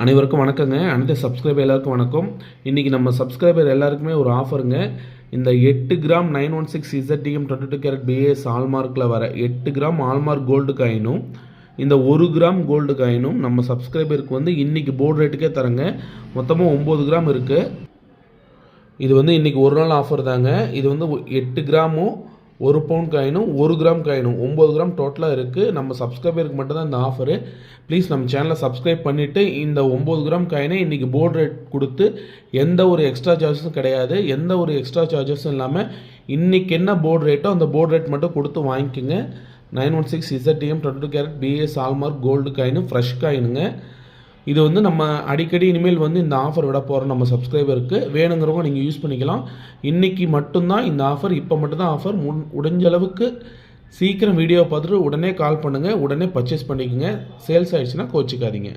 அனைவருக்கும் வணக்கங்க. அனைத்து சப்ஸ்கிரைபர் எல்லாருக்கும் வணக்கம். இன்றைக்கி நம்ம சப்ஸ்கிரைபர் எல்லாருக்குமே ஒரு ஆஃபருங்க. இந்த 8 கிராம் 916 ZTM 22 கேரட் BAS ஹால்மார்க்கில் வர 8 கிராம் ஹால்மார்க் கோல்டு காயினும் இந்த 1 கிராம் கோல்டு காயினும் நம்ம சப்ஸ்கிரைபருக்கு வந்து இன்றைக்கி போர்டு ரேட்டுக்கே தரங்க. மொத்தமாக 9 கிராம் இருக்குது. இது வந்து இன்றைக்கி ஒரு நாள் ஆஃபர் தாங்க. இது வந்து 8 கிராமும் 1 பவுண்ட் காயினும் 1 கிராம் காயினும் 9 கிராம் டோட்டலாக இருக்குது. நம்ம சப்ஸ்கிரைபருக்கு மட்டும்தான் இந்த ஆஃபரு. ப்ளீஸ் நம்ம சேனலை சப்ஸ்கிரைப் பண்ணிவிட்டு இந்த 9 கிராம் காயினை இன்றைக்கி போர்டு ரேட் கொடுத்து எந்த ஒரு எக்ஸ்ட்ரா சார்ஜஸும் கிடையாது. எந்த ஒரு எக்ஸ்ட்ரா சார்ஜஸும் இல்லாமல் இன்றைக்கி என்ன போர்டு ரேட்டோ அந்த போர்டு ரேட் மட்டும் கொடுத்து வாங்கிக்கோங்க. 916 ZTM 22 carat BAS hallmark gold coin fresh காயினுங்க. இது வந்து நம்ம அடிக்கடி இனிமேல் வந்து இந்த ஆஃபர் விட போகிறோம். நம்ம சப்ஸ்கிரைபருக்கு வேணுங்கிறவங்க நீங்கள் யூஸ் பண்ணிக்கலாம். இன்றைக்கி மட்டும்தான் இந்த ஆஃபர், இப்போ மட்டும்தான் ஆஃபர். முடிஞ்ச அளவுக்கு சீக்கிரம் வீடியோ பார்த்துட்டு உடனே கால் பண்ணுங்கள், உடனே பர்ச்சேஸ் பண்ணிக்கோங்க. சேல்ஸ் ஆகிடுச்சுன்னா கோச்சிக்காதீங்க.